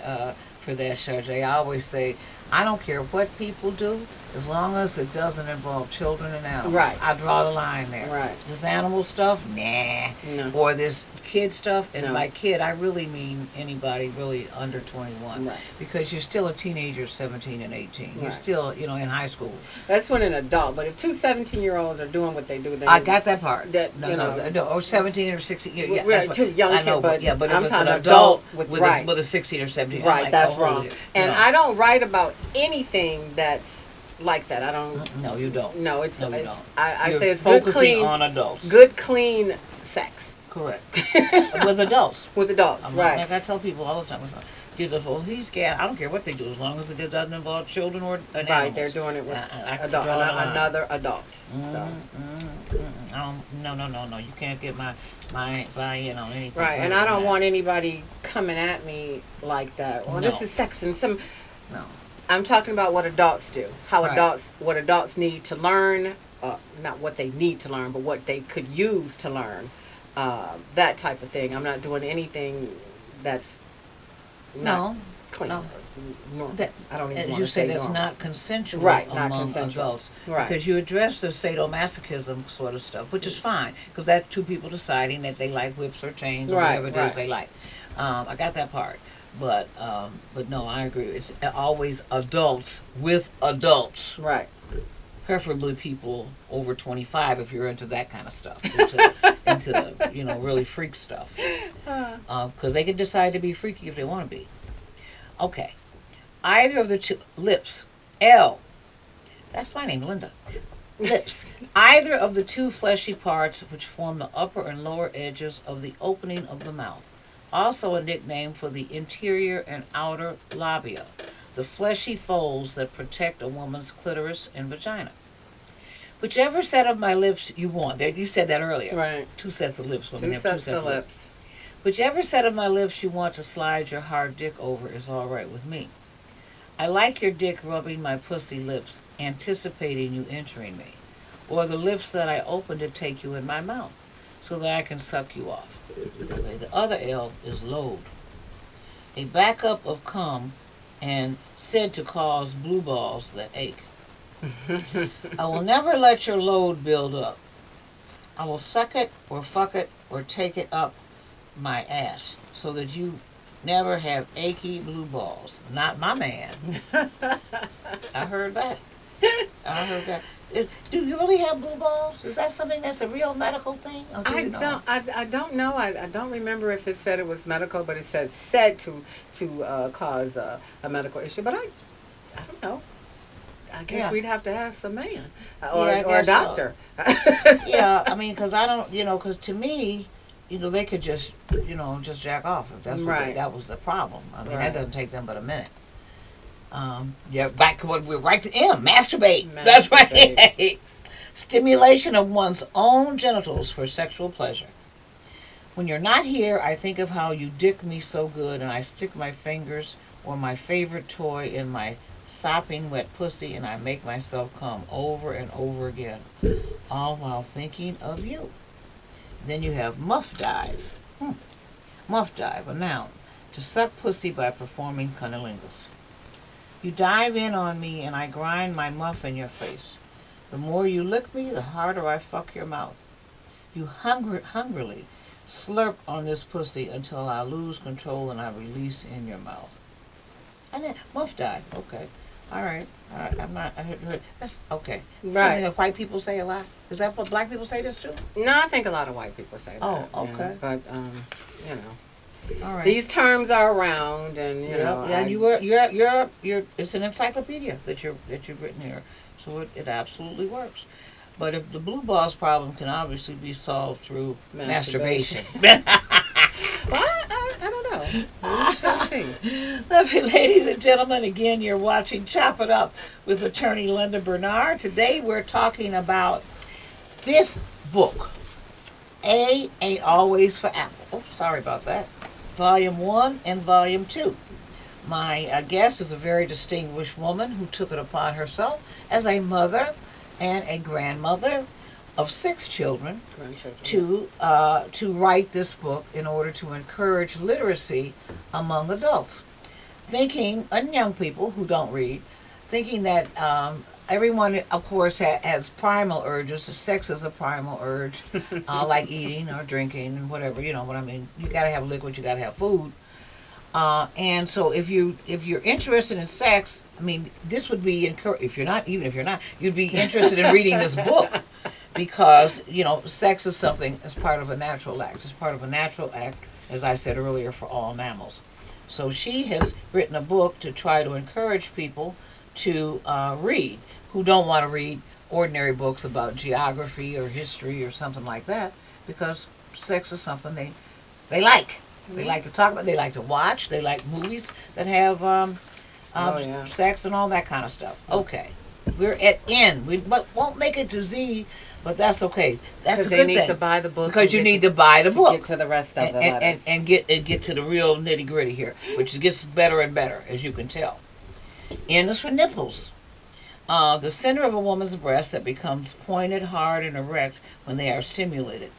for that, Sharjay. I always say, I don't care what people do, as long as it doesn't involve children and animals. Right. I draw the line there. Right. This animal stuff, nah. No. Or this kid stuff, and No. by kid, I really mean anybody really under 21. Right. Because you're still a teenager, 17 and 18. You're Right. still, in high school. That's when an adult. But if two 17-year-olds are doing what they do, then I got that part. No, or 17 or 16. Yeah, we're that's what, too young I know, kid, but I'm if it's an talking adult with a 16 or 17, I'm right, like, that's oh, wrong. And I don't write about anything that's like that. I don't. No, you don't. No, it's. No, you it's don't. I You're say it's good, focusing clean, on adults. good, clean sex Correct. With adults. with adults, right? Like I tell people all the time, he's gay. I don't care what they do, as long as it doesn't involve children or animals. Right, they're doing it with another adult. So. No. You can't get my buy-in on anything. Right, and I don't want anybody coming at me like that. Well, this No. is sex and some. No. I'm talking about what adults do. How Right. what adults need to learn. Not what they need to learn, but what they could use to learn. That type of thing. I'm not doing anything that's not clean. No. Normal. That, I don't even as want you to say, say that's normal. not consensual Right, not among consensual. adults. Right. Because you address the sadomasochism sort of stuff, which is fine, because that's two people deciding that they like whips or chains or Right, whatever it is right. they like. I got that part. But no, I agree. It's always adults with adults. Right. preferably people over 25 if you're into that kind of stuff, into really freak stuff, because they can decide to be freaky if they want to be. Okay, either of the two lips, L. That's my name, Linda. Lips. Either of the two fleshy parts which form the upper and lower edges of the opening of the mouth. Also a nickname for the interior and outer labia, the fleshy folds that protect a woman's clitoris and vagina. Whichever set of my lips you want. You said that earlier. Right. 2 sets of lips. Two sets of lips. Whichever set of my lips you want to slide your hard dick over is all right with me. I like your dick rubbing my pussy lips, anticipating you entering me, or the lips that I open to take you in my mouth, so that I can suck you off. Okay, the other L is load. A backup of cum and said to cause blue balls that ache. I will never let your load build up. I will suck it or fuck it or take it up my ass so that you never have achy blue balls. Not my man. I heard that. Do you really have blue balls? Is that something that's a real medical thing? I don't know. I don't remember if it said it was medical, but it said to cause a medical issue. But I don't know. I guess we'd have to ask a man or a doctor. So. Yeah, I mean, because I don't, because to me, they could just jack off if that's what that was the problem. I mean, that doesn't take them but a minute. Back to what we're right to M, masturbate. That's right. Stimulation of one's own genitals for sexual pleasure. When you're not here, I think of how you dick me so good, and I stick my fingers or my favorite toy in my sopping wet pussy, and I make myself come over and over again, all while thinking of you. Then you have muff dive. Muff dive, a noun, to suck pussy by performing cunnilingus. You dive in on me and I grind my muff in your face. The more you lick me, the harder I fuck your mouth. You hungrily slurp on this pussy until I lose control and I release in your mouth. And then muff dive, okay. All right. I heard that's okay. Right. Something that white people say a lot. Is that what black people say this too? No, I think a lot of white people say that. Oh, okay. Yeah. But all right. These terms are around, and you know. Yeah, you're. It's an encyclopedia that you've written here, so it absolutely works. But if the blue balls problem can obviously be solved through masturbation. Well, I don't know. We shall see. Lovely ladies and gentlemen, again, you're watching Chop It Up with attorney Linda Bernard. Today we're talking about this book, A Ain't Always for Apple. Oh, sorry about that. Volume 1 and Volume 2. My guest is a very distinguished woman who took it upon herself as a mother and a grandmother of 6 children to write this book in order to encourage literacy among adults. Thinking, and young people who don't read, thinking that everyone, of course, has primal urges. Sex is a primal urge, like eating or drinking and whatever. You know what I mean? You got to have liquid. You got to have food. And so if you're interested in sex, I mean, this would be if you're not, you'd be interested in reading this book. Because, sex is something that's part of a natural act. It's part of a natural act, as I said earlier, for all mammals. So she has written a book to try to encourage people to read, who don't want to read ordinary books about geography or history or something like that, because sex is something they like. They like to talk about, they like to watch, they like movies that have sex and all that kind of stuff. Okay. We're at N. We won't make it to Z, but that's okay. That's a good thing. Because they need to buy the book. Because you need to buy the book. To get to the rest of the letters. And get to the real nitty gritty here, which gets better and better, as you can tell. N is for nipples. The center of a woman's breast that becomes pointed, hard, and erect when they are stimulated.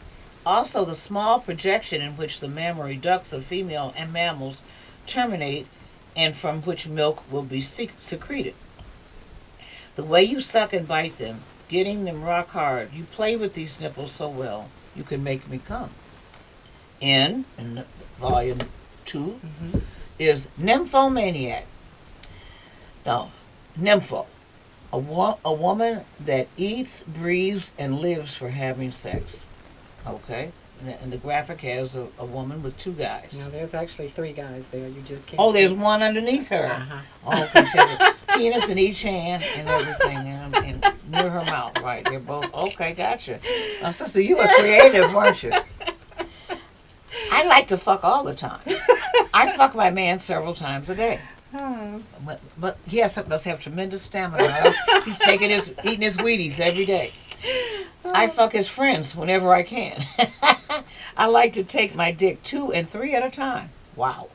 Also, the small projection in which the mammary ducts of female and mammals terminate and from which milk will be secreted. The way you suck and bite them, getting them rock hard, you play with these nipples so well, you can make me come. In Volume 2, is nymphomaniac. Now, nympho. A woman that eats, breathes, and lives for having sex. Okay? And the graphic has a woman with two guys. No, there's actually 3 guys there. You just can't Oh, see. there's one underneath her. Uh-huh. Oh, okay. She has a penis in each hand and everything, and near her mouth. Right, they're both. Okay, gotcha. Sister, you were creative, weren't you? I like to fuck all the time. I fuck my man several times a day. But yes, he must have tremendous stamina. He's eating his Wheaties every day. I fuck his friends whenever I can. I like to take my dick 2 and 3 at a time. Wow.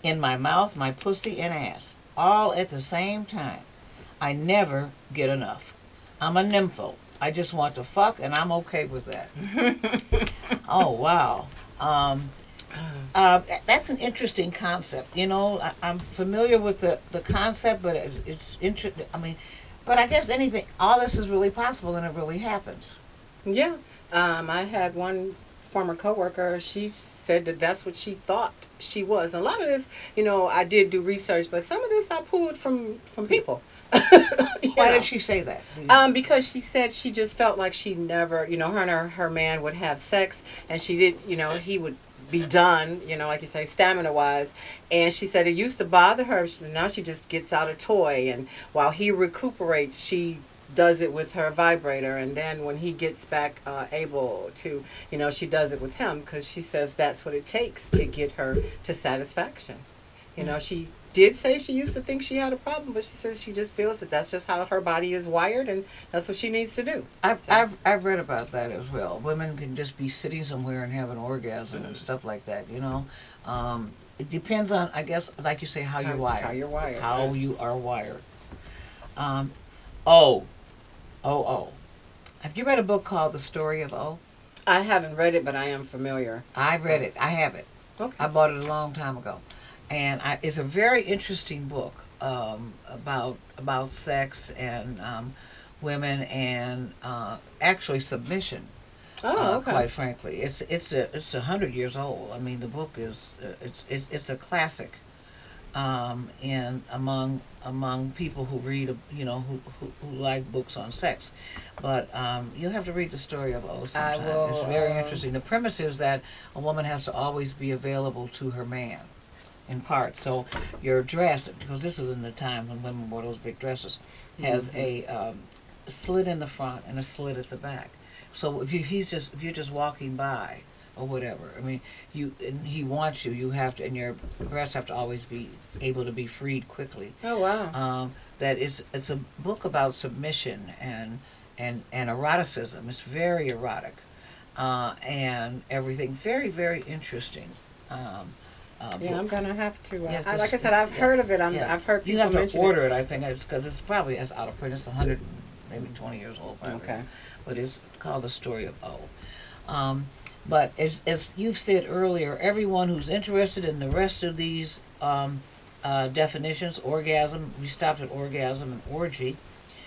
In my mouth, my pussy, and ass. All at the same time. I never get enough. I'm a nympho. I just want to fuck, and I'm okay with that. Oh, wow. That's an interesting concept. You know, I'm familiar with the concept, but it's interesting. I mean, but I guess all this is really possible, and it really happens. Yeah. I had one former coworker. She said that that's what she thought she was. A lot of this, I did do research, but some of this I pulled from people. Why did she say that? Because she said she just felt like she never, her and her man would have sex, and she did, he would be done, like you say, stamina wise. And she said it used to bother her. She said now she just gets out a toy, and while he recuperates, she does it with her vibrator, and then when he gets back able to, she does it with him, because she says that's what it takes to get her to satisfaction. She did say she used to think she had a problem, but she says she just feels that that's just how her body is wired, and that's what she needs to do. I've read about that as well. Women can just be sitting somewhere and have an orgasm and stuff like that. It depends on, I guess, like you say, how you're wired. How you're wired. How you are wired. Have you read a book called The Story of O? I haven't read it, but I am familiar. I've read it. I have it. Okay. I bought it a long time ago. And it's a very interesting book about sex and women and actually submission. Oh, okay. Quite frankly, it's 100 years old. I mean, the book is it's a classic. And among people who read, who like books on sex, but you'll have to read The Story of O sometime. I will. It's very interesting. The premise is that a woman has to always be available to her man, in part. So your dress, because this was in the time when women wore those big dresses, has a slit in the front and a slit at the back. So if you're just walking by or whatever, I mean, he wants you. You have to, and your breasts have to always be able to be freed quickly. Oh wow! That it's a book about submission and eroticism. It's very erotic, and everything. Very, very interesting. Yeah, I'm gonna have to. Like I said, I've heard of it. I've heard people you have to mention order it. I think because it's probably out of print. It's 100, maybe 20 years old. Probably. Okay. But it's called The Story of O. But as you've said earlier, everyone who's interested in the rest of these definitions, orgasm, we stopped at orgasm and orgy,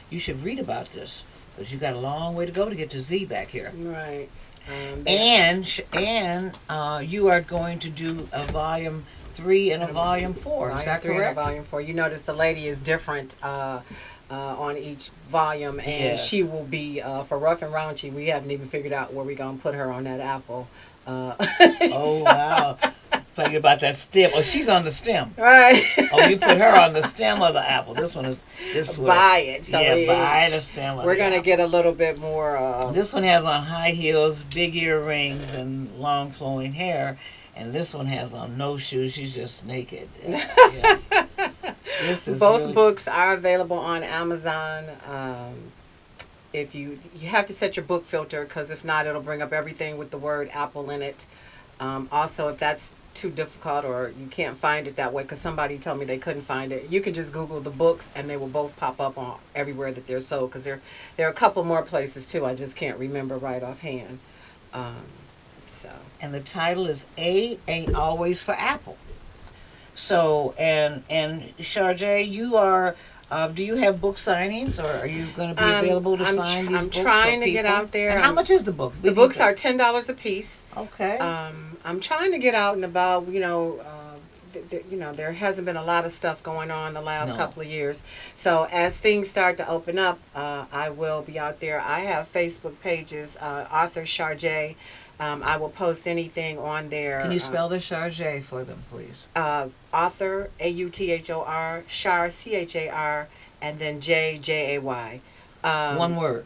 you should read about this, because you've got a long way to go to get to Z back here. Right. And you are going to do a volume 3 and a volume 4. Is that correct? Volume 4. You notice the lady is different on each volume, and yes. She will be for Rough and Raunchy. We haven't even figured out where we're gonna put her on that apple. Oh wow! Tell you about that stem. Oh, she's on the stem. Right. Oh, you put her on the stem of the apple. This one is just buy it. So buy the stem. We're gonna get a little bit more. This one has on high heels, big earrings, and long flowing hair, and this one has on no shoes. She's just naked. Yeah. Both books are available on Amazon. If you have to set your book filter, because if not, it'll bring up everything with the word apple in it. Also, if that's too difficult or you can't find it that way, because somebody told me they couldn't find it, you can just Google the books and they will both pop up on everywhere that they're sold. Because there are a couple more places too. I just can't remember right offhand. And the title is A Ain't Always for Apple. So, and Sharjay, you are, do you have book signings, or are you going to be available to sign these books? I'm trying to get out there. And how much is the book? The books are $10 a piece. Okay. I'm trying to get out and about, there hasn't been a lot of stuff going on the last No. couple of years. So as things start to open up, I will be out there. I have Facebook pages, Author Charjay. I will post anything on there. Can you spell the Charjay for them, please? Author, Author, Char, Char, and then Jay. One word.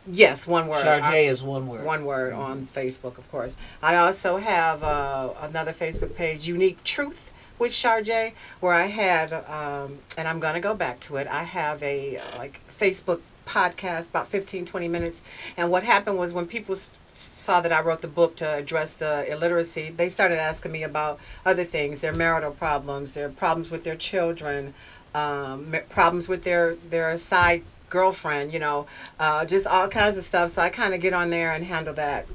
Yes, one word. Charjay is one word. One word on Facebook, of course. I also have another Facebook page, Unique Truth with Charjay, where I had, and I'm going to go back to it, I have a Facebook podcast, about 15, 20 minutes. And what happened was when people saw that I wrote the book to address the illiteracy, they started asking me about other things, their marital problems, their problems with their children, problems with their side girlfriend, just all kinds of stuff. So I kind of get on there and handle that,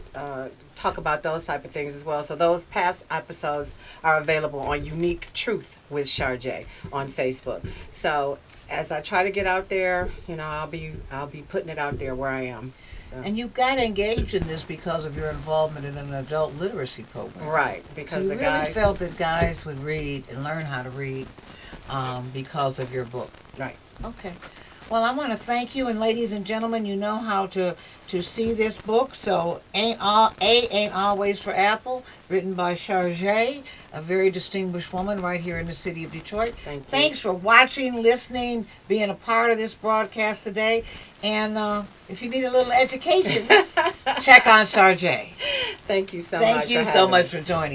talk about those type of things as well. So those past episodes are available on Unique Truth with Charjay on Facebook. So as I try to get out there, I'll be putting it out there where I am. So. And you got engaged in this because of your involvement in an adult literacy program. Right, because so the you really guys felt that guys would read and learn how to read because of your book. Right. Okay. Well, I want to thank you, and ladies and gentlemen, you know how to see this book. So, Ain't Always for Apple, written by Charjay, a very distinguished woman right here in the city of Detroit. Thank you. Thanks for watching, listening, being a part of this broadcast today. And if you need a little education, check on Charjay. Thank you so much. Thank you so much for joining.